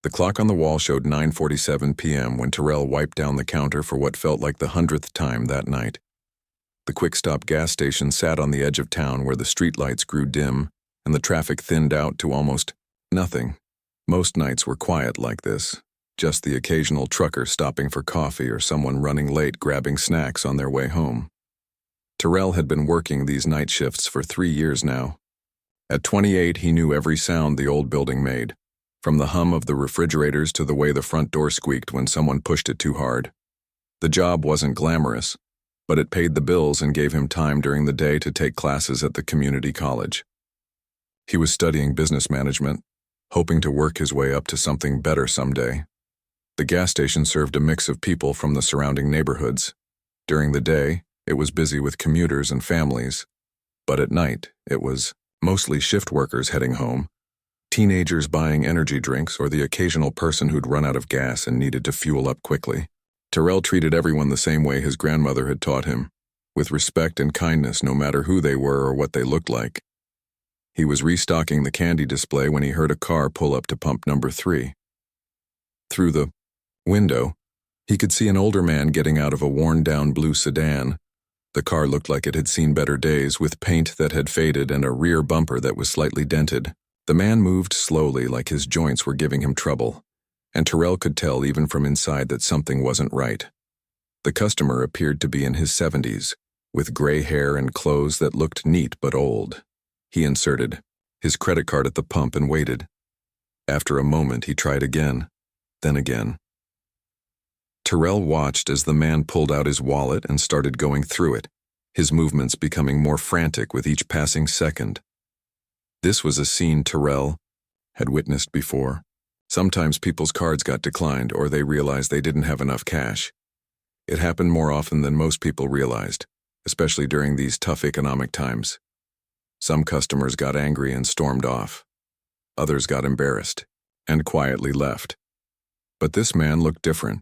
The clock on the wall showed 9:47 p.m. when Terrell wiped down the counter for what felt like the 100th time that night. The quick-stop gas station sat on the edge of town where the streetlights grew dim and the traffic thinned out to almost nothing. Most nights were quiet like this, just the occasional trucker stopping for coffee or someone running late grabbing snacks on their way home. Terrell had been working these night shifts for 3 years now. At 28, he knew every sound the old building made, from the hum of the refrigerators to the way the front door squeaked when someone pushed it too hard. The job wasn't glamorous, but it paid the bills and gave him time during the day to take classes at the community college. He was studying business management, hoping to work his way up to something better someday. The gas station served a mix of people from the surrounding neighborhoods. During the day, it was busy with commuters and families, but at night, it was mostly shift workers heading home, teenagers buying energy drinks, or the occasional person who'd run out of gas and needed to fuel up quickly. Terrell treated everyone the same way his grandmother had taught him, with respect and kindness no matter who they were or what they looked like. He was restocking the candy display when he heard a car pull up to pump number 3. Through the window, he could see an older man getting out of a worn-down blue sedan. The car looked like it had seen better days, with paint that had faded and a rear bumper that was slightly dented. The man moved slowly, like his joints were giving him trouble, and Terrell could tell even from inside that something wasn't right. The customer appeared to be in his 70s, with gray hair and clothes that looked neat but old. He inserted his credit card at the pump and waited. After a moment, he tried again, then again. Terrell watched as the man pulled out his wallet and started going through it, his movements becoming more frantic with each passing second. This was a scene Terrell had witnessed before. Sometimes people's cards got declined or they realized they didn't have enough cash. It happened more often than most people realized, especially during these tough economic times. Some customers got angry and stormed off. Others got embarrassed and quietly left. But this man looked different.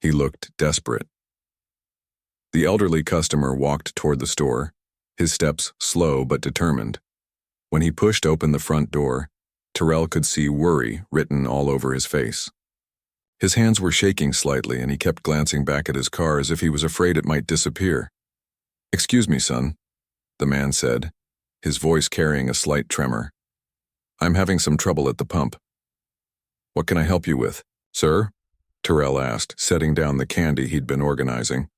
He looked desperate. The elderly customer walked toward the store, his steps slow but determined. When he pushed open the front door, Terrell could see worry written all over his face. His hands were shaking slightly and he kept glancing back at his car as if he was afraid it might disappear. "Excuse me, son," the man said, his voice carrying a slight tremor. "I'm having some trouble at the pump." "What can I help you with, sir?" Terrell asked, setting down the candy he'd been organizing.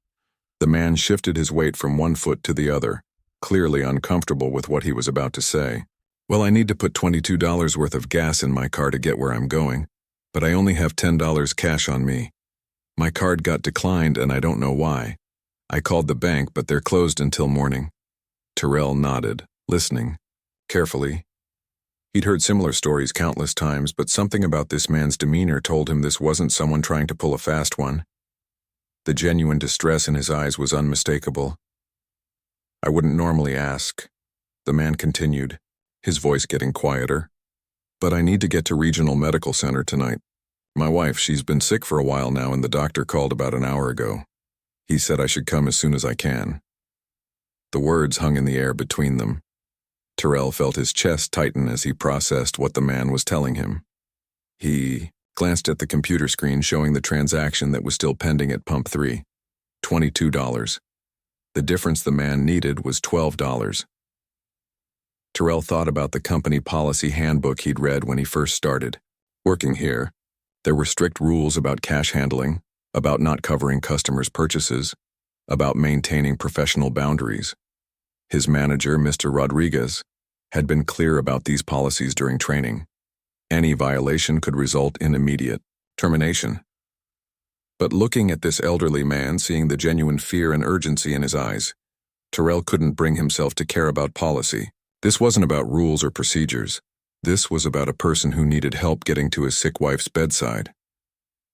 The man shifted his weight from one foot to the other, clearly uncomfortable with what he was about to say. "Well, I need to put $22 worth of gas in my car to get where I'm going, but I only have $10 cash on me. My card got declined and I don't know why. I called the bank, but they're closed until morning." Terrell nodded, listening carefully. He'd heard similar stories countless times, but something about this man's demeanor told him this wasn't someone trying to pull a fast one. The genuine distress in his eyes was unmistakable. "I wouldn't normally ask," the man continued, his voice getting quieter, "but I need to get to Regional Medical Center tonight. My wife, she's been sick for a while now and the doctor called about an hour ago. He said I should come as soon as I can." The words hung in the air between them. Terrell felt his chest tighten as he processed what the man was telling him. He glanced at the computer screen showing the transaction that was still pending at pump 3. $22. The difference the man needed was $12. Terrell thought about the company policy handbook he'd read when he first started working here. There were strict rules about cash handling, about not covering customers' purchases, about maintaining professional boundaries. His manager, Mr. Rodriguez, had been clear about these policies during training. Any violation could result in immediate termination. But looking at this elderly man, seeing the genuine fear and urgency in his eyes, Terrell couldn't bring himself to care about policy. This wasn't about rules or procedures. This was about a person who needed help getting to his sick wife's bedside.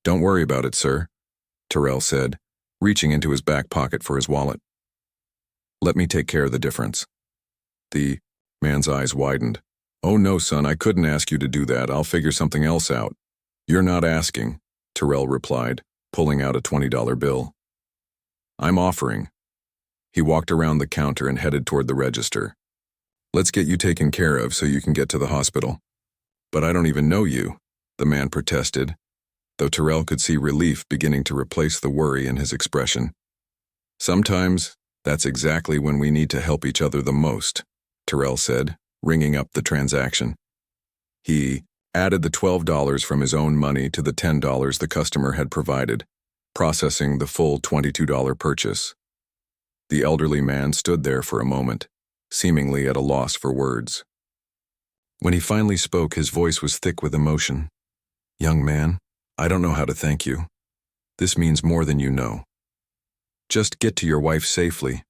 "Don't worry about it, sir," Terrell said, reaching into his back pocket for his wallet. "Let me take care of the difference." The man's eyes widened. "Oh no, son, I couldn't ask you to do that. I'll figure something else out." "You're not asking," Terrell replied, pulling out a $20 bill. "I'm offering." He walked around the counter and headed toward the register. "Let's get you taken care of so you can get to the hospital." "But I don't even know you." the man protested, though Terrell could see relief beginning to replace the worry in his expression. Sometimes, that's exactly when we need to help each other the most, Terrell said, ringing up the transaction. He added the $12 from his own money to the $10 the customer had provided, processing the full $22 purchase. The elderly man stood there for a moment, seemingly at a loss for words. When he finally spoke, his voice was thick with emotion. "Young man, I don't know how to thank you. This means more than you know." "Just get to your wife safely,"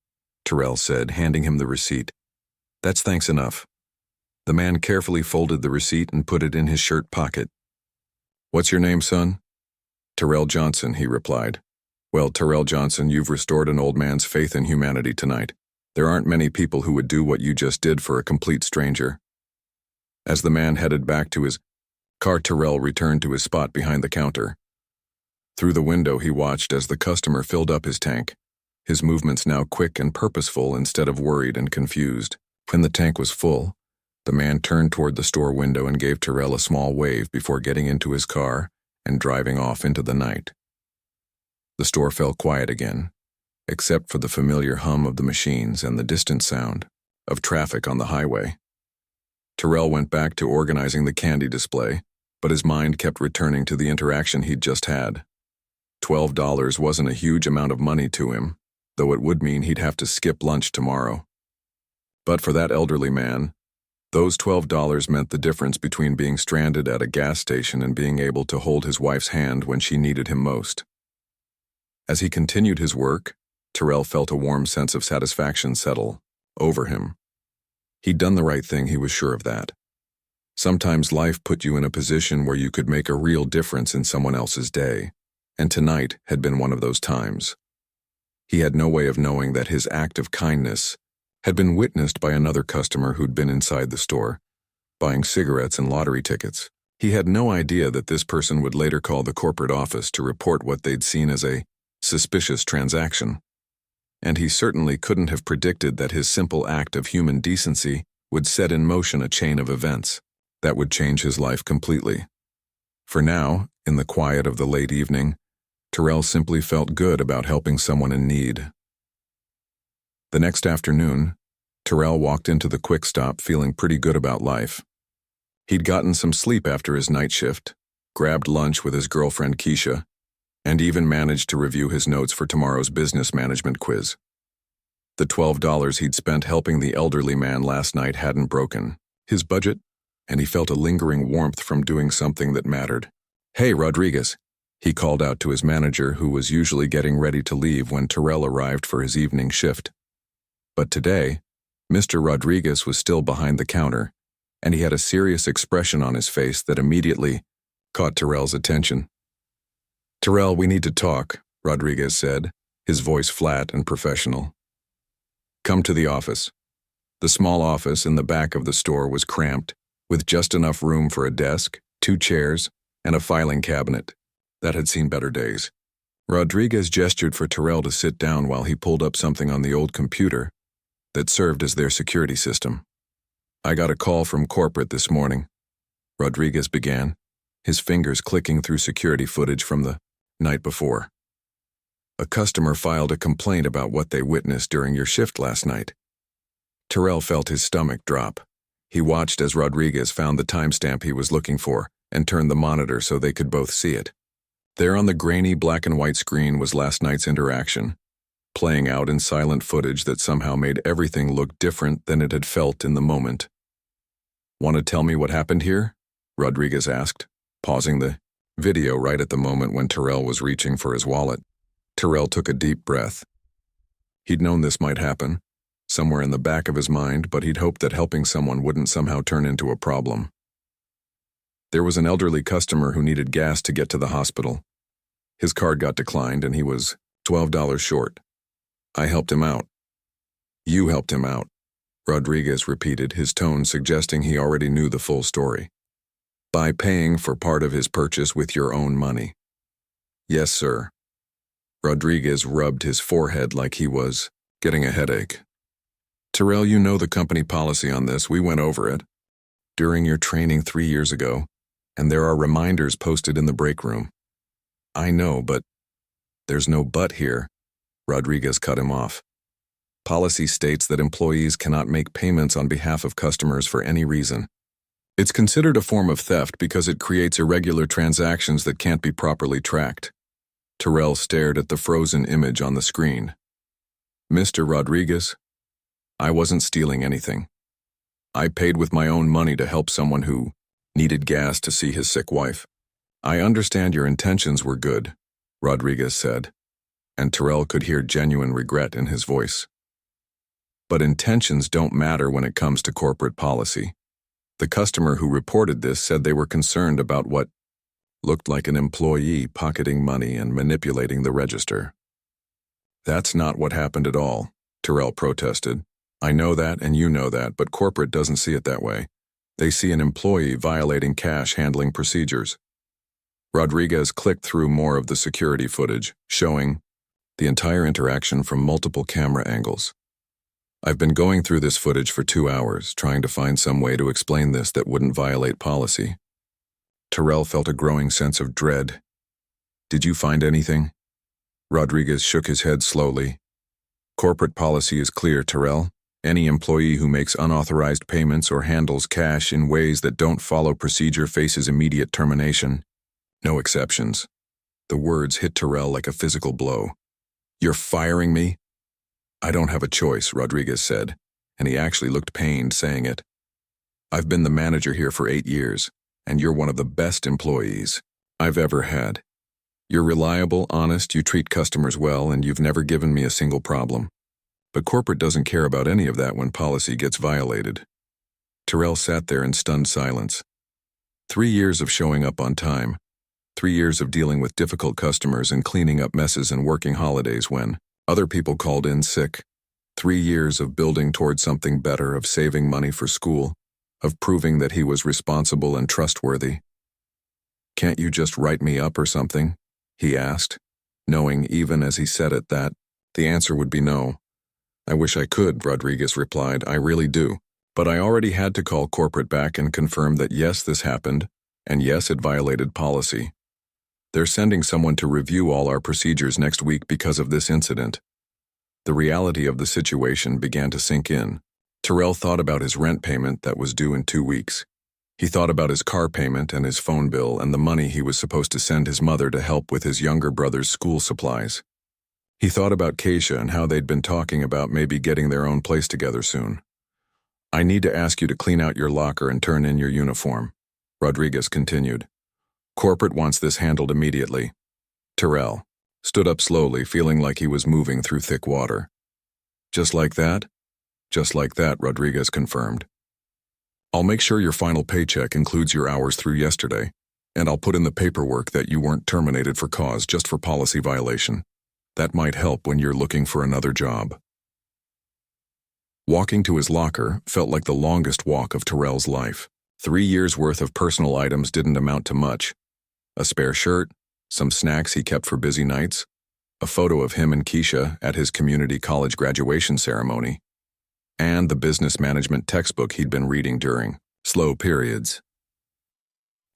Terrell said, handing him the receipt. "That's thanks enough." The man carefully folded the receipt and put it in his shirt pocket. "What's your name, son?" "Terrell Johnson," he replied. "Well, Terrell Johnson, you've restored an old man's faith in humanity tonight. There aren't many people who would do what you just did for a complete stranger." As the man headed back to his car, Terrell returned to his spot behind the counter. Through the window, he watched as the customer filled up his tank, his movements now quick and purposeful instead of worried and confused. When the tank was full, the man turned toward the store window and gave Terrell a small wave before getting into his car and driving off into the night. The store fell quiet again, except for the familiar hum of the machines and the distant sound of traffic on the highway. Terrell went back to organizing the candy display, but his mind kept returning to the interaction he'd just had. $12 wasn't a huge amount of money to him, though it would mean he'd have to skip lunch tomorrow. But for that elderly man, those $12 meant the difference between being stranded at a gas station and being able to hold his wife's hand when she needed him most. As he continued his work, Terrell felt a warm sense of satisfaction settle over him. He'd done the right thing, he was sure of that. Sometimes life put you in a position where you could make a real difference in someone else's day, and tonight had been one of those times. He had no way of knowing that his act of kindness had been witnessed by another customer who'd been inside the store, buying cigarettes and lottery tickets. He had no idea that this person would later call the corporate office to report what they'd seen as a suspicious transaction. And he certainly couldn't have predicted that his simple act of human decency would set in motion a chain of events that would change his life completely. For now, in the quiet of the late evening, Terrell simply felt good about helping someone in need. The next afternoon, Terrell walked into the quick stop feeling pretty good about life. He'd gotten some sleep after his night shift, grabbed lunch with his girlfriend Keisha, and even managed to review his notes for tomorrow's business management quiz. The $12 he'd spent helping the elderly man last night hadn't broken his budget, and he felt a lingering warmth from doing something that mattered. "Hey, Rodriguez," he called out to his manager, who was usually getting ready to leave when Terrell arrived for his evening shift. But today, Mr. Rodriguez was still behind the counter, and he had a serious expression on his face that immediately caught Terrell's attention. "Terrell, we need to talk," Rodriguez said, his voice flat and professional. "Come to the office." The small office in the back of the store was cramped, with just enough room for a desk, 2 chairs, and a filing cabinet that had seen better days. Rodriguez gestured for Terrell to sit down while he pulled up something on the old computer that served as their security system. "I got a call from corporate this morning," Rodriguez began, his fingers clicking through security footage from the night before. "A customer filed a complaint about what they witnessed during your shift last night." Terrell felt his stomach drop. He watched as Rodriguez found the timestamp he was looking for and turned the monitor so they could both see it. There on the grainy black and white screen was last night's interaction, playing out in silent footage that somehow made everything look different than it had felt in the moment. "Want to tell me what happened here?" Rodriguez asked, pausing the video right at the moment when Terrell was reaching for his wallet. Terrell took a deep breath. He'd known this might happen, somewhere in the back of his mind, but he'd hoped that helping someone wouldn't somehow turn into a problem. There was an elderly customer who needed gas to get to the hospital. His card got declined and he was $12 short. I helped him out. "You helped him out," Rodriguez repeated, his tone suggesting he already knew the full story. "By paying for part of his purchase with your own money." "Yes, sir." Rodriguez rubbed his forehead like he was getting a headache. "Terrell, you know the company policy on this. We went over it during your training 3 years ago. And there are reminders posted in the break room. I know, but there's no but here. Rodriguez cut him off. Policy states that employees cannot make payments on behalf of customers for any reason. It's considered a form of theft because it creates irregular transactions that can't be properly tracked. Terrell stared at the frozen image on the screen. Mr. Rodriguez, I wasn't stealing anything. I paid with my own money to help someone who needed gas to see his sick wife. I understand your intentions were good, Rodriguez said, and Terrell could hear genuine regret in his voice. But intentions don't matter when it comes to corporate policy. The customer who reported this said they were concerned about what looked like an employee pocketing money and manipulating the register. That's not what happened at all, Terrell protested. I know that and you know that, but corporate doesn't see it that way. They see an employee violating cash handling procedures. Rodriguez clicked through more of the security footage, showing the entire interaction from multiple camera angles. I've been going through this footage for 2 hours, trying to find some way to explain this that wouldn't violate policy. Terrell felt a growing sense of dread. Did you find anything? Rodriguez shook his head slowly. Corporate policy is clear, Terrell. Any employee who makes unauthorized payments or handles cash in ways that don't follow procedure faces immediate termination. No exceptions. The words hit Terrell like a physical blow. You're firing me? I don't have a choice, Rodriguez said, and he actually looked pained saying it. I've been the manager here for 8 years, and you're one of the best employees I've ever had. You're reliable, honest, you treat customers well, and you've never given me a single problem. But corporate doesn't care about any of that when policy gets violated. Terrell sat there in stunned silence. 3 years of showing up on time. 3 years of dealing with difficult customers and cleaning up messes and working holidays when other people called in sick. 3 years of building toward something better, of saving money for school, of proving that he was responsible and trustworthy. Can't you just write me up or something? He asked, knowing even as he said it that the answer would be no. I wish I could, Rodriguez replied, I really do. But I already had to call corporate back and confirm that yes, this happened, and yes, it violated policy. They're sending someone to review all our procedures next week because of this incident. The reality of the situation began to sink in. Terrell thought about his rent payment that was due in 2 weeks. He thought about his car payment and his phone bill and the money he was supposed to send his mother to help with his younger brother's school supplies. He thought about Keisha and how they'd been talking about maybe getting their own place together soon. I need to ask you to clean out your locker and turn in your uniform, Rodriguez continued. Corporate wants this handled immediately. Terrell stood up slowly, feeling like he was moving through thick water. Just like that? Just like that, Rodriguez confirmed. I'll make sure your final paycheck includes your hours through yesterday, and I'll put in the paperwork that you weren't terminated for cause, just for policy violation. That might help when you're looking for another job. Walking to his locker felt like the longest walk of Terrell's life. 3 years' worth of personal items didn't amount to much. A spare shirt, some snacks he kept for busy nights, a photo of him and Keisha at his community college graduation ceremony, and the business management textbook he'd been reading during slow periods.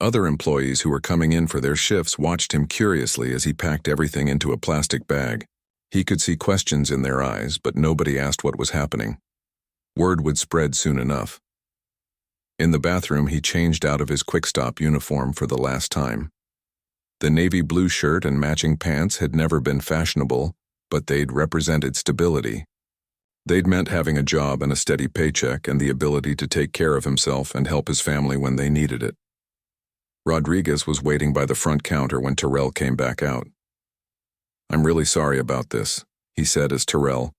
Other employees who were coming in for their shifts watched him curiously as he packed everything into a plastic bag. He could see questions in their eyes, but nobody asked what was happening. Word would spread soon enough. In the bathroom, he changed out of his quick-stop uniform for the last time. The navy blue shirt and matching pants had never been fashionable, but they'd represented stability. They'd meant having a job and a steady paycheck and the ability to take care of himself and help his family when they needed it. Rodriguez was waiting by the front counter when Terrell came back out. I'm really sorry about this, he said as Terrell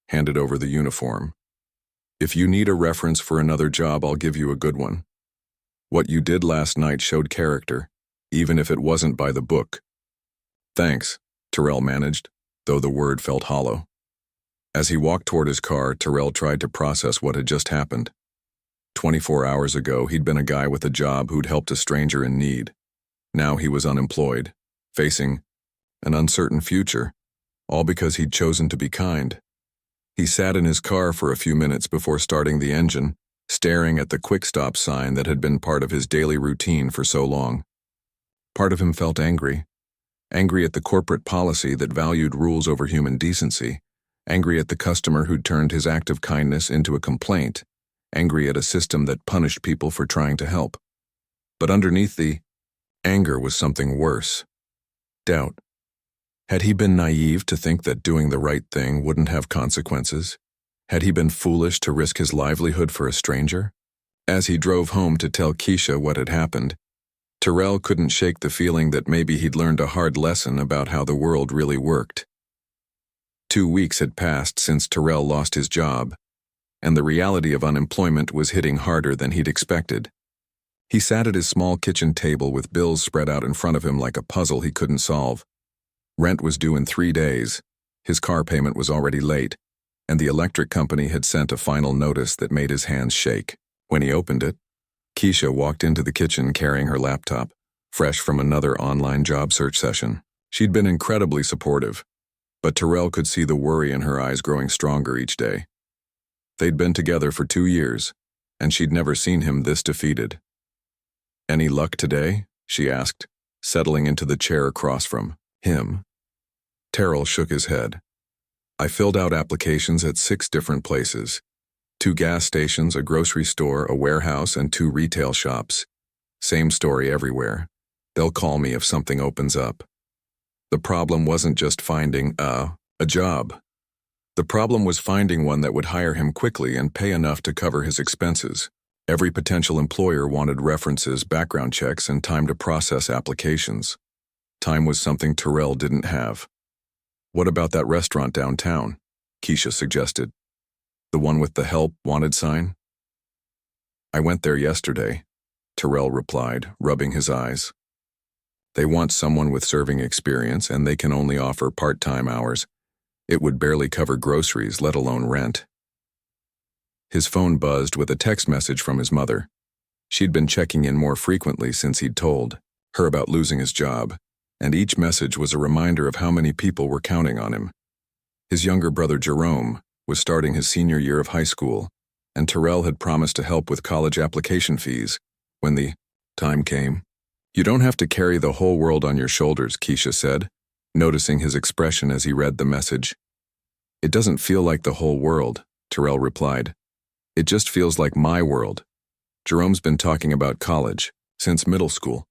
handed over the uniform. If you need a reference for another job, I'll give you a good one. What you did last night showed character, even if it wasn't by the book. Thanks, Terrell managed, though the word felt hollow. As he walked toward his car, Terrell tried to process what had just happened. 24 hours ago, he'd been a guy with a job who'd helped a stranger in need. Now he was unemployed, facing an uncertain future, all because he'd chosen to be kind. He sat in his car for a few minutes before starting the engine, staring at the quick stop sign that had been part of his daily routine for so long. Part of him felt angry at the corporate policy that valued rules over human decency, angry at the customer who'd turned his act of kindness into a complaint, angry at a system that punished people for trying to help. But underneath the anger was something worse. Doubt. Had he been naive to think that doing the right thing wouldn't have consequences? Had he been foolish to risk his livelihood for a stranger? As he drove home to tell Keisha what had happened, Terrell couldn't shake the feeling that maybe he'd learned a hard lesson about how the world really worked. 2 weeks had passed since Terrell lost his job, and the reality of unemployment was hitting harder than he'd expected. He sat at his small kitchen table with bills spread out in front of him like a puzzle he couldn't solve. Rent was due in 3 days, his car payment was already late, and the electric company had sent a final notice that made his hands shake. When he opened it, Keisha walked into the kitchen carrying her laptop, fresh from another online job search session. She'd been incredibly supportive, but Terrell could see the worry in her eyes growing stronger each day. They'd been together for 2 years, and she'd never seen him this defeated. "Any luck today?" she asked, settling into the chair across from him. Terrell shook his head. "I filled out applications at 6 different places. 2 gas stations, a grocery store, a warehouse, and 2 retail shops. Same story everywhere. They'll call me if something opens up." The problem wasn't just finding a job. The problem was finding one that would hire him quickly and pay enough to cover his expenses. Every potential employer wanted references, background checks, and time to process applications. Time was something Terrell didn't have. "What about that restaurant downtown?" Keisha suggested. "The one with the help wanted sign?" "I went there yesterday," Terrell replied, rubbing his eyes. "They want someone with serving experience, and they can only offer part-time hours. It would barely cover groceries, let alone rent." His phone buzzed with a text message from his mother. She'd been checking in more frequently since he'd told her about losing his job, and each message was a reminder of how many people were counting on him. His younger brother Jerome was starting his senior year of high school, and Terrell had promised to help with college application fees when the time came. "You don't have to carry the whole world on your shoulders," Keisha said, noticing his expression as he read the message. "It doesn't feel like the whole world," Terrell replied. "It just feels like my world. Jerome's been talking about college since middle school.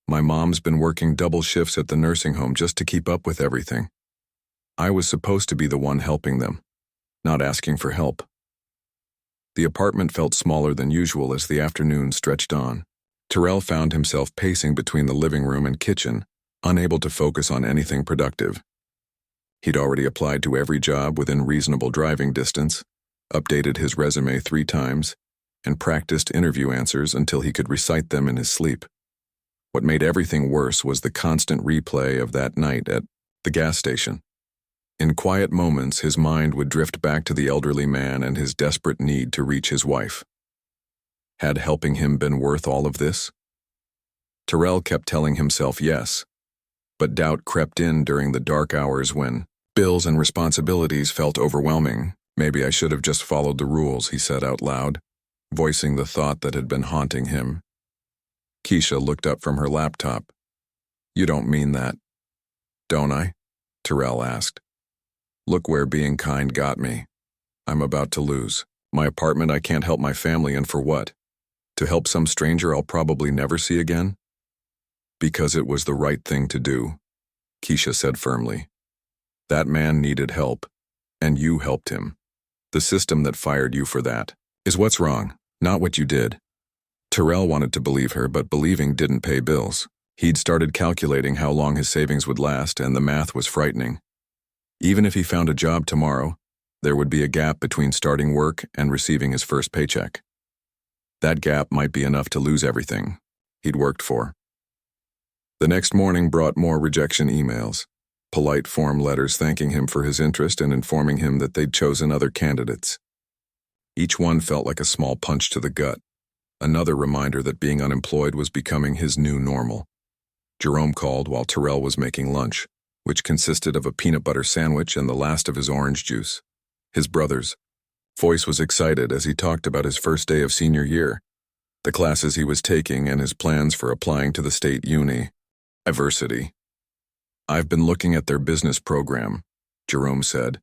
My mom's been working double shifts at the nursing home just to keep up with everything. I was supposed to be the one helping them, not asking for help." The apartment felt smaller than usual as the afternoon stretched on. Terrell found himself pacing between the living room and kitchen, unable to focus on anything productive. He'd already applied to every job within reasonable driving distance, updated his resume 3 times, and practiced interview answers until he could recite them in his sleep. What made everything worse was the constant replay of that night at the gas station. In quiet moments, his mind would drift back to the elderly man and his desperate need to reach his wife. Had helping him been worth all of this? Terrell kept telling himself yes, but doubt crept in during the dark hours when bills and responsibilities felt overwhelming. "Maybe I should have just followed the rules," he said out loud, voicing the thought that had been haunting him. Keisha looked up from her laptop. "You don't mean that, don't I?" Terrell asked. "Look where being kind got me. I'm about to lose my apartment I can't help my family in, for what? To help some stranger I'll probably never see again?" "Because it was the right thing to do," Keisha said firmly. "That man needed help, and you helped him. The system that fired you for that is what's wrong, not what you did." Terrell wanted to believe her, but believing didn't pay bills. He'd started calculating how long his savings would last, and the math was frightening. Even if he found a job tomorrow, there would be a gap between starting work and receiving his first paycheck. That gap might be enough to lose everything he'd worked for. The next morning brought more rejection emails, polite form letters thanking him for his interest and informing him that they'd chosen other candidates. Each one felt like a small punch to the gut, another reminder that being unemployed was becoming his new normal. Jerome called while Terrell was making lunch, which consisted of a peanut butter sandwich and the last of his orange juice. His brothers, Voice was excited as he talked about his first day of senior year, the classes he was taking, and his plans for applying to the state uni. Diversity. I've been looking at their business program, Jerome said.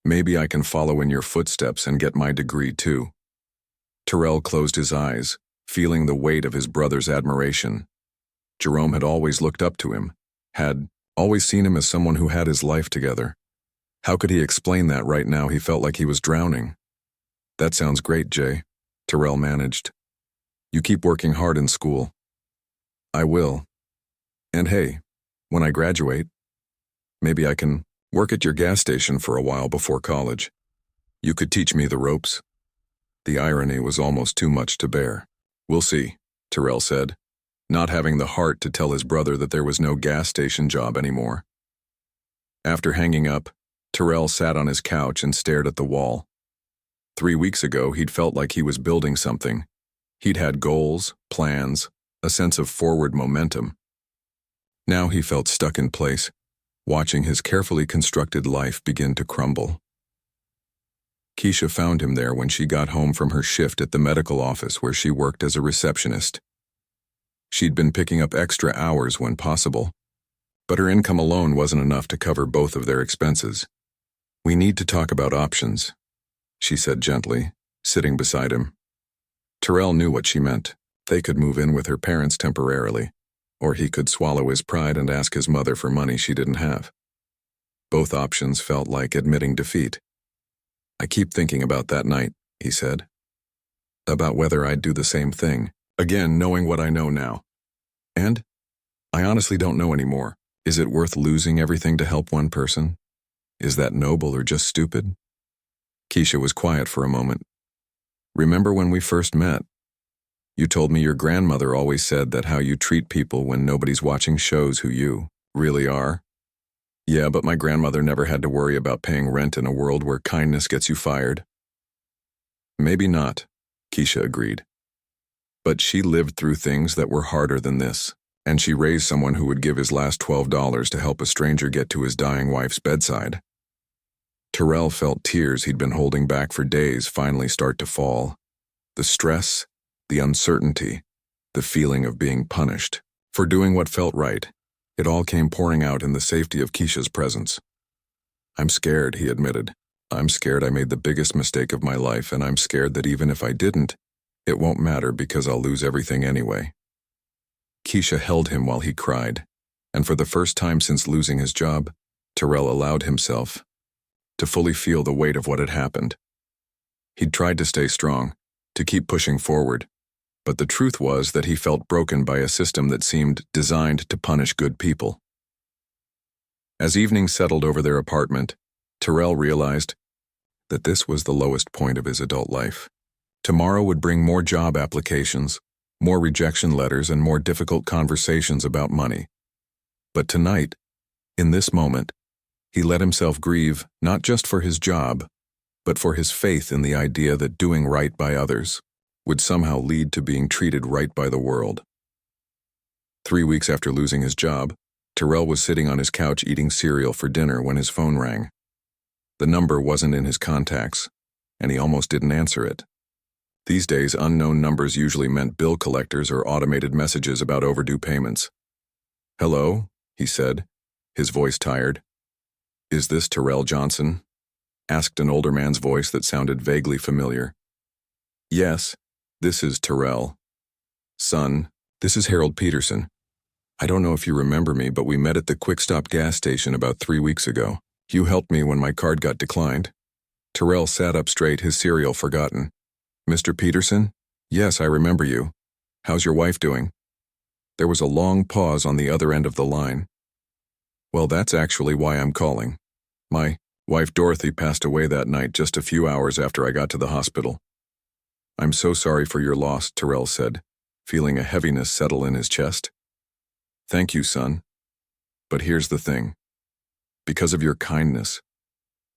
Maybe I can follow in your footsteps and get my degree too. Terrell closed his eyes, feeling the weight of his brother's admiration. Jerome had always looked up to him, had always seen him as someone who had his life together. How could he explain that right now he felt like he was drowning? That sounds great, Jay, Terrell managed. You keep working hard in school. I will. And hey, when I graduate, maybe I can work at your gas station for a while before college. You could teach me the ropes. The irony was almost too much to bear. We'll see, Terrell said, not having the heart to tell his brother that there was no gas station job anymore. After hanging up, Terrell sat on his couch and stared at the wall. 3 weeks ago, he'd felt like he was building something. He'd had goals, plans, a sense of forward momentum. Now he felt stuck in place, watching his carefully constructed life begin to crumble. Keisha found him there when she got home from her shift at the medical office where she worked as a receptionist. She'd been picking up extra hours when possible, but her income alone wasn't enough to cover both of their expenses. We need to talk about options, she said gently, sitting beside him. Terrell knew what she meant. They could move in with her parents temporarily, or he could swallow his pride and ask his mother for money she didn't have. Both options felt like admitting defeat. I keep thinking about that night, he said. About whether I'd do the same thing, again knowing what I know now. And I honestly don't know anymore. Is it worth losing everything to help one person? Is that noble or just stupid? Keisha was quiet for a moment. Remember when we first met? You told me your grandmother always said that how you treat people when nobody's watching shows who you really are. Yeah, but my grandmother never had to worry about paying rent in a world where kindness gets you fired. Maybe not, Keisha agreed. But she lived through things that were harder than this, and she raised someone who would give his last $12 to help a stranger get to his dying wife's bedside. Terrell felt tears he'd been holding back for days finally start to fall. The stress, the uncertainty, the feeling of being punished for doing what felt right. It all came pouring out in the safety of Keisha's presence. I'm scared, he admitted. I'm scared I made the biggest mistake of my life, and I'm scared that even if I didn't, it won't matter because I'll lose everything anyway. Keisha held him while he cried, and for the first time since losing his job, Terrell allowed himself to fully feel the weight of what had happened. He'd tried to stay strong, to keep pushing forward, but the truth was that he felt broken by a system that seemed designed to punish good people. As evening settled over their apartment, Terrell realized that this was the lowest point of his adult life. Tomorrow would bring more job applications, more rejection letters, and more difficult conversations about money. But tonight, in this moment, he let himself grieve not just for his job, but for his faith in the idea that doing right by others would somehow lead to being treated right by the world. 3 weeks after losing his job, Terrell was sitting on his couch eating cereal for dinner when his phone rang. The number wasn't in his contacts, and he almost didn't answer it. These days, unknown numbers usually meant bill collectors or automated messages about overdue payments. Hello, he said, his voice tired. Is this Terrell Johnson? Asked an older man's voice that sounded vaguely familiar. Yes, this is Terrell. Son, this is Harold Peterson. I don't know if you remember me, but we met at the Quick Stop gas station about 3 weeks ago. You helped me when my card got declined. Terrell sat up straight, his cereal forgotten. Mr. Peterson? Yes, I remember you. How's your wife doing? There was a long pause on the other end of the line. Well, that's actually why I'm calling. My wife Dorothy passed away that night just a few hours after I got to the hospital. I'm so sorry for your loss, Terrell said, feeling a heaviness settle in his chest. Thank you, son. But here's the thing. Because of your kindness,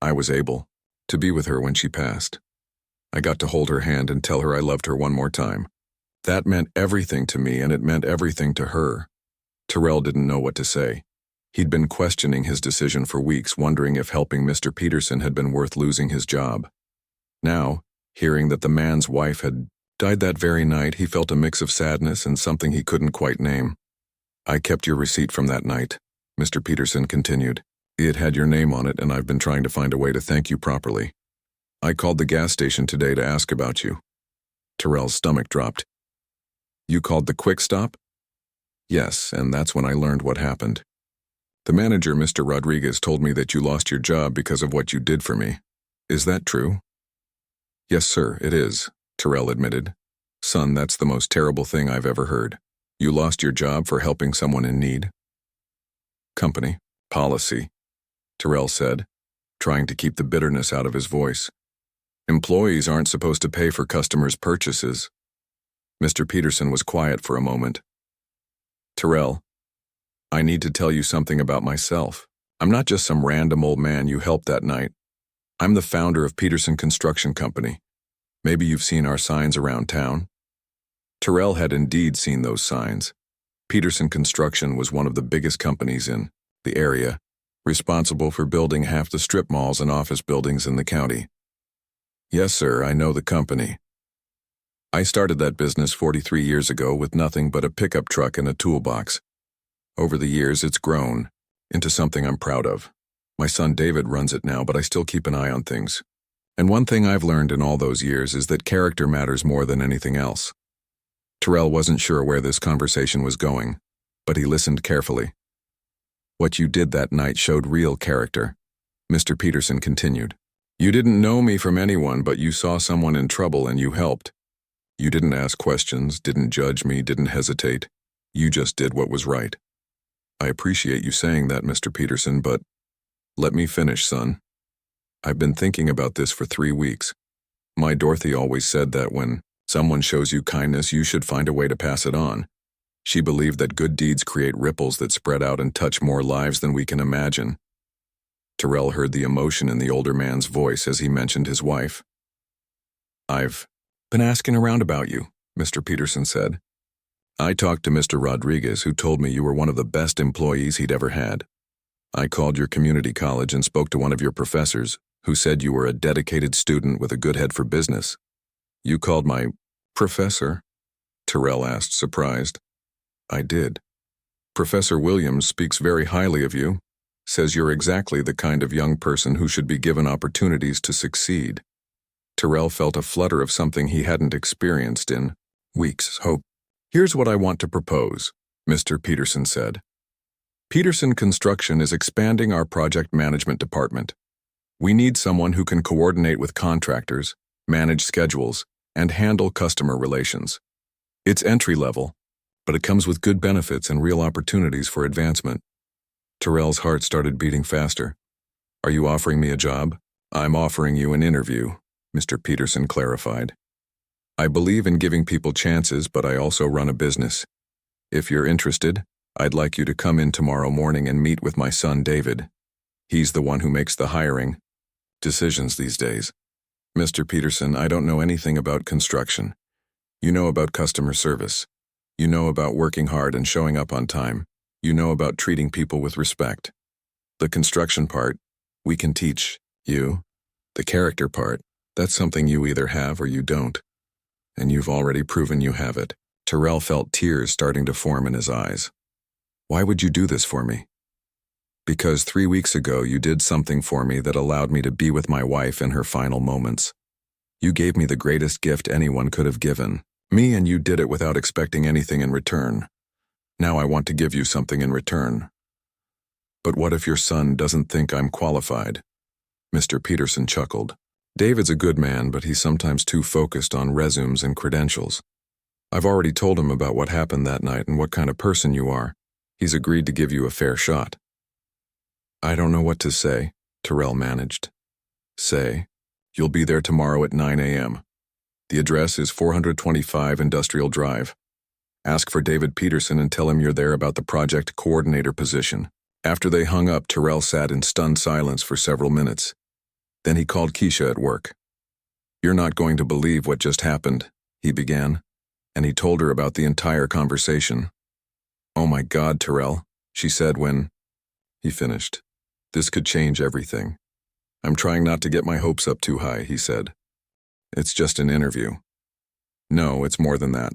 I was able to be with her when she passed. I got to hold her hand and tell her I loved her one more time. That meant everything to me, and it meant everything to her. Terrell didn't know what to say. He'd been questioning his decision for weeks, wondering if helping Mr. Peterson had been worth losing his job. Now, hearing that the man's wife had died that very night, he felt a mix of sadness and something he couldn't quite name. "I kept your receipt from that night," Mr. Peterson continued. "It had your name on it, and I've been trying to find a way to thank you properly. I called the gas station today to ask about you." Terrell's stomach dropped. "You called the Quick Stop?" "Yes, and that's when I learned what happened. The manager, Mr. Rodriguez, told me that you lost your job because of what you did for me. Is that true?" "Yes, sir, it is," Terrell admitted. "Son, that's the most terrible thing I've ever heard. You lost your job for helping someone in need?" "Company policy," Terrell said, trying to keep the bitterness out of his voice. "Employees aren't supposed to pay for customers' purchases." Mr. Peterson was quiet for a moment. "Terrell, I need to tell you something about myself. I'm not just some random old man you helped that night. I'm the founder of Peterson Construction Company. Maybe you've seen our signs around town." Terrell had indeed seen those signs. Peterson Construction was one of the biggest companies in the area, responsible for building half the strip malls and office buildings in the county. "Yes, sir, I know the company. I started that business 43 years ago with nothing but a pickup truck and a toolbox. Over the years, it's grown into something I'm proud of. My son David runs it now, but I still keep an eye on things. And one thing I've learned in all those years is that character matters more than anything else." Terrell wasn't sure where this conversation was going, but he listened carefully. "What you did that night showed real character," Mr. Peterson continued. "You didn't know me from anyone, but you saw someone in trouble and you helped. You didn't ask questions, didn't judge me, didn't hesitate. You just did what was right. I appreciate you saying that, Mr. Peterson, but let me finish, son. I've been thinking about this for 3 weeks. My Dorothy always said that when someone shows you kindness, you should find a way to pass it on. She believed that good deeds create ripples that spread out and touch more lives than we can imagine." Terrell heard the emotion in the older man's voice as he mentioned his wife. "I've been asking around about you," Mr. Peterson said. "I talked to Mr. Rodriguez, who told me you were one of the best employees he'd ever had. I called your community college and spoke to one of your professors, who said you were a dedicated student with a good head for business." "You called my professor?" Terrell asked, surprised. "I did. Professor Williams speaks very highly of you, says you're exactly the kind of young person who should be given opportunities to succeed." Terrell felt a flutter of something he hadn't experienced in weeks. "Hope. Here's what I want to propose," Mr. Peterson said. "Peterson Construction is expanding our project management department. We need someone who can coordinate with contractors, manage schedules, and handle customer relations. It's entry level, but it comes with good benefits and real opportunities for advancement." Terrell's heart started beating faster. "Are you offering me a job?" "I'm offering you an interview," Mr. Peterson clarified. "I believe in giving people chances, but I also run a business. If you're interested, I'd like you to come in tomorrow morning and meet with my son David. He's the one who makes the hiring decisions these days." "Mr. Peterson, I don't know anything about construction. You know about customer service. You know about working hard and showing up on time. You know about treating people with respect. The construction part, we can teach you. The character part, that's something you either have or you don't. And you've already proven you have it." Terrell felt tears starting to form in his eyes. "Why would you do this for me?" "Because 3 weeks ago you did something for me that allowed me to be with my wife in her final moments. You gave me the greatest gift anyone could have given me, and you did it without expecting anything in return. Now I want to give you something in return." "But what if your son doesn't think I'm qualified?" Mr. Peterson chuckled. "David's a good man, but he's sometimes too focused on resumes and credentials. I've already told him about what happened that night and what kind of person you are. He's agreed to give you a fair shot." "I don't know what to say," Terrell managed. "Say, you'll be there tomorrow at 9 a.m. The address is 425 Industrial Drive. Ask for David Peterson and tell him you're there about the project coordinator position." After they hung up, Terrell sat in stunned silence for several minutes. Then he called Keisha at work. "You're not going to believe what just happened," he began, and he told her about the entire conversation. "Oh my God, Terrell," she said when he finished. "This could change everything." "I'm trying not to get my hopes up too high," he said. It's just an interview. No, it's more than that.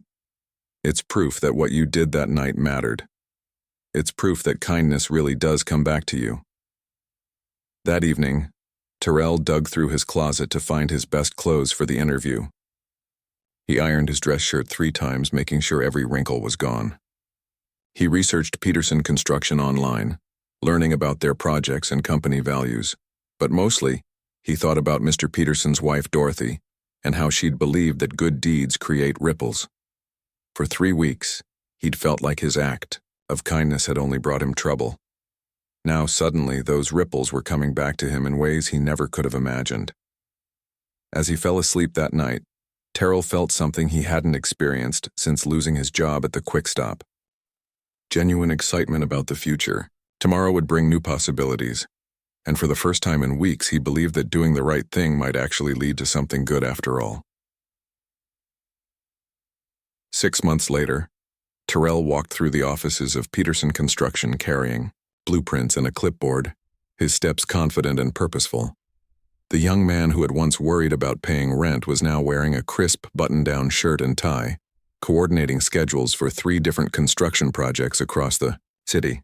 It's proof that what you did that night mattered. It's proof that kindness really does come back to you. That evening, Terrell dug through his closet to find his best clothes for the interview. He ironed his dress shirt 3 times, making sure every wrinkle was gone. He researched Peterson Construction online, learning about their projects and company values, but mostly, he thought about Mr. Peterson's wife Dorothy and how she'd believed that good deeds create ripples. For 3 weeks, he'd felt like his act of kindness had only brought him trouble. Now suddenly those ripples were coming back to him in ways he never could have imagined. As he fell asleep that night, Terrell felt something he hadn't experienced since losing his job at the Quick Stop. Genuine excitement about the future. Tomorrow would bring new possibilities, and for the first time in weeks he believed that doing the right thing might actually lead to something good after all. 6 months later, Terrell walked through the offices of Peterson Construction carrying blueprints and a clipboard, his steps confident and purposeful. The young man who had once worried about paying rent was now wearing a crisp button-down shirt and tie, coordinating schedules for 3 different construction projects across the city.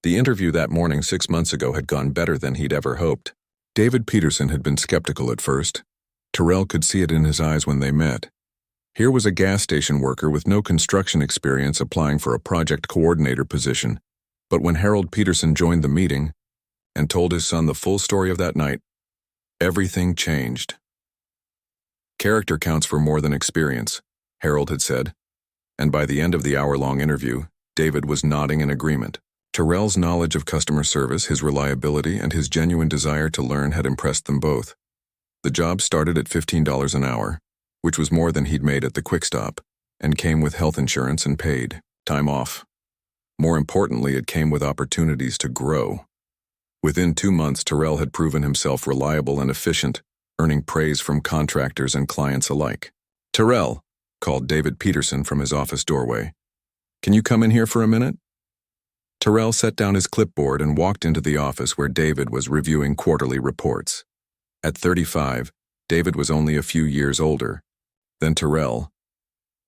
The interview that morning 6 months ago had gone better than he'd ever hoped. David Peterson had been skeptical at first. Terrell could see it in his eyes when they met. Here was a gas station worker with no construction experience applying for a project coordinator position. But when Harold Peterson joined the meeting and told his son the full story of that night, everything changed. Character counts for more than experience, Harold had said, and by the end of the hour-long interview, David was nodding in agreement. Terrell's knowledge of customer service, his reliability, and his genuine desire to learn had impressed them both. The job started at $15 an hour, which was more than he'd made at the Quick Stop, and came with health insurance and paid time off. More importantly, it came with opportunities to grow. Within 2 months, Terrell had proven himself reliable and efficient, earning praise from contractors and clients alike. "Terrell," called David Peterson from his office doorway. "Can you come in here for a minute?" Terrell set down his clipboard and walked into the office where David was reviewing quarterly reports. At 35, David was only a few years older than Terrell,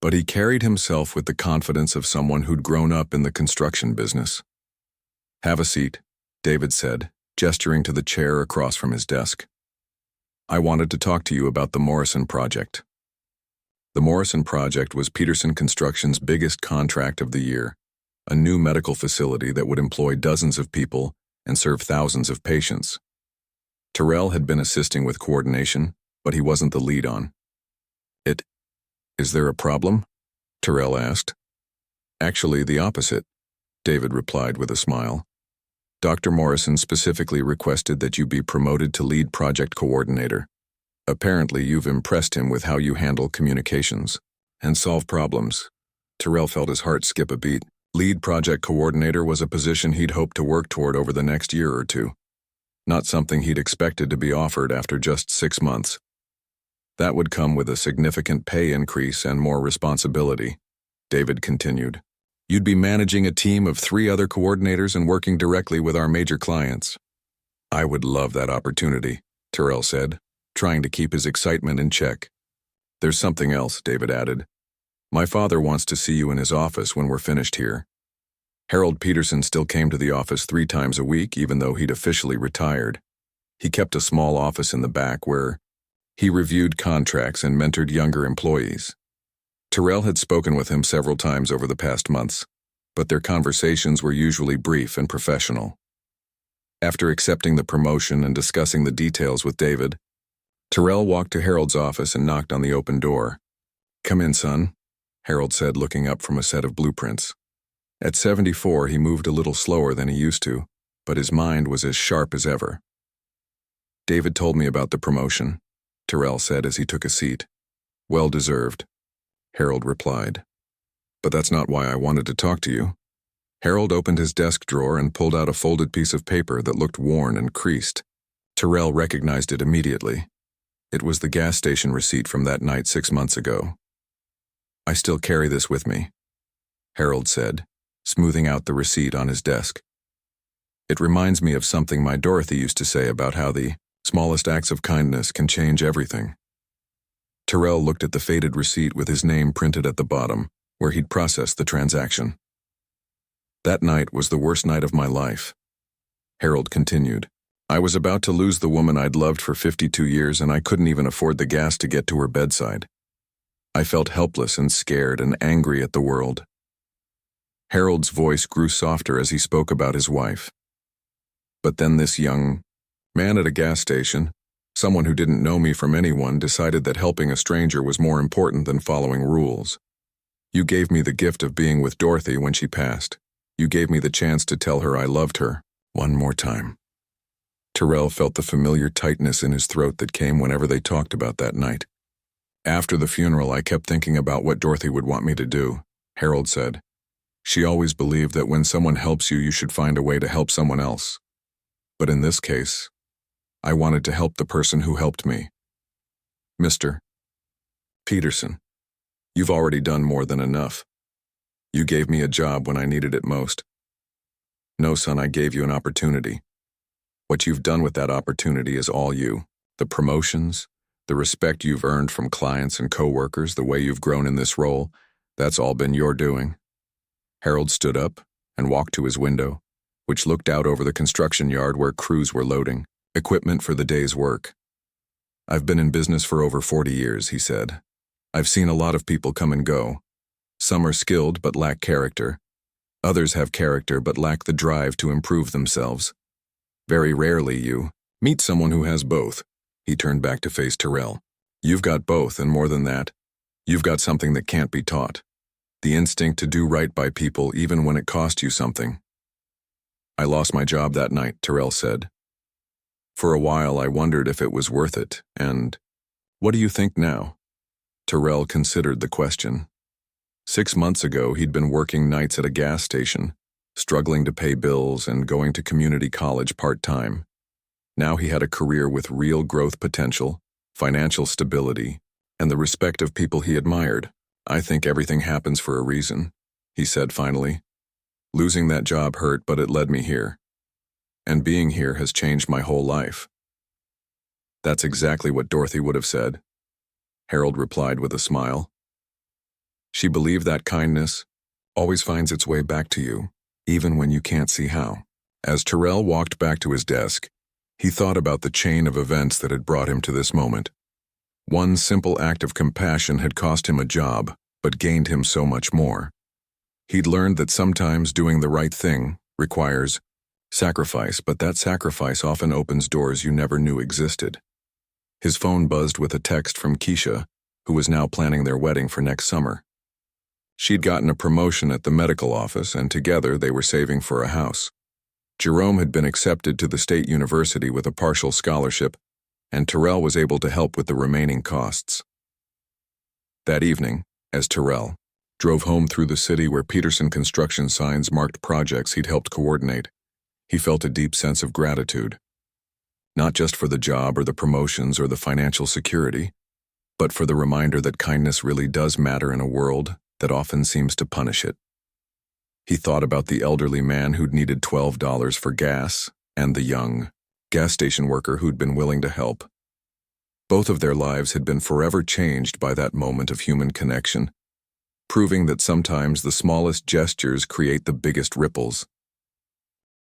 but he carried himself with the confidence of someone who'd grown up in the construction business. "Have a seat," David said, gesturing to the chair across from his desk. "I wanted to talk to you about the Morrison project." The Morrison project was Peterson Construction's biggest contract of the year, a new medical facility that would employ dozens of people and serve thousands of patients. Terrell had been assisting with coordination, but he wasn't the lead on it. "Is there a problem?" Terrell asked. "Actually, the opposite," David replied with a smile. "Dr. Morrison specifically requested that you be promoted to lead project coordinator. Apparently, you've impressed him with how you handle communications and solve problems." Terrell felt his heart skip a beat. Lead project coordinator was a position he'd hoped to work toward over the next year or two, not something he'd expected to be offered after just 6 months. That would come with a significant pay increase and more responsibility, David continued. "You'd be managing a team of 3 other coordinators and working directly with our major clients." "I would love that opportunity," Terrell said, trying to keep his excitement in check. "There's something else," David added. "My father wants to see you in his office when we're finished here." Harold Peterson still came to the office 3 times a week, even though he'd officially retired. He kept a small office in the back where he reviewed contracts and mentored younger employees. Terrell had spoken with him several times over the past months, but their conversations were usually brief and professional. After accepting the promotion and discussing the details with David, Terrell walked to Harold's office and knocked on the open door. "Come in, son," Harold said, looking up from a set of blueprints. At 74, he moved a little slower than he used to, but his mind was as sharp as ever. "David told me about the promotion," Terrell said as he took a seat. "Well deserved," Harold replied. "But that's not why I wanted to talk to you." Harold opened his desk drawer and pulled out a folded piece of paper that looked worn and creased. Terrell recognized it immediately. It was the gas station receipt from that night 6 months ago. "I still carry this with me," Harold said, smoothing out the receipt on his desk. "It reminds me of something my Dorothy used to say about how the smallest acts of kindness can change everything." Terrell looked at the faded receipt with his name printed at the bottom, where he'd processed the transaction. That night was the worst night of my life. Harold continued. I was about to lose the woman I'd loved for 52 years, and I couldn't even afford the gas to get to her bedside. I felt helpless and scared and angry at the world. Harold's voice grew softer as he spoke about his wife. But then this young man at a gas station, someone who didn't know me from anyone, decided that helping a stranger was more important than following rules. You gave me the gift of being with Dorothy when she passed. You gave me the chance to tell her I loved her one more time. Terrell felt the familiar tightness in his throat that came whenever they talked about that night. After the funeral, I kept thinking about what Dorothy would want me to do, Harold said. She always believed that when someone helps you, you should find a way to help someone else. But in this case, I wanted to help the person who helped me. Mr. Peterson, you've already done more than enough. You gave me a job when I needed it most. No, son, I gave you an opportunity. What you've done with that opportunity is all you. The promotions, the respect you've earned from clients and coworkers, the way you've grown in this role, that's all been your doing. Harold stood up and walked to his window, which looked out over the construction yard where crews were loading equipment for the day's work. I've been in business for over 40 years, he said. I've seen a lot of people come and go. Some are skilled but lack character. Others have character but lack the drive to improve themselves. Very rarely you meet someone who has both. He turned back to face Terrell. You've got both, and more than that, you've got something that can't be taught. The instinct to do right by people even when it cost you something. I lost my job that night, Terrell said. For a while I wondered if it was worth it, and what do you think now? Terrell considered the question. 6 months ago he'd been working nights at a gas station, struggling to pay bills and going to community college part-time. Now he had a career with real growth potential, financial stability, and the respect of people he admired. I think everything happens for a reason, he said finally. Losing that job hurt, but it led me here. And being here has changed my whole life. That's exactly what Dorothy would have said, Harold replied with a smile. She believed that kindness always finds its way back to you, even when you can't see how. As Terrell walked back to his desk, he thought about the chain of events that had brought him to this moment. One simple act of compassion had cost him a job, but gained him so much more. He'd learned that sometimes doing the right thing requires sacrifice, but that sacrifice often opens doors you never knew existed. His phone buzzed with a text from Keisha, who was now planning their wedding for next summer. She'd gotten a promotion at the medical office, and together they were saving for a house. Jerome had been accepted to the state university with a partial scholarship, and Terrell was able to help with the remaining costs. That evening, as Terrell drove home through the city where Peterson construction signs marked projects he'd helped coordinate, he felt a deep sense of gratitude. Not just for the job or the promotions or the financial security, but for the reminder that kindness really does matter in a world that often seems to punish it. He thought about the elderly man who'd needed $12 for gas and the young gas station worker who'd been willing to help. Both of their lives had been forever changed by that moment of human connection, proving that sometimes the smallest gestures create the biggest ripples.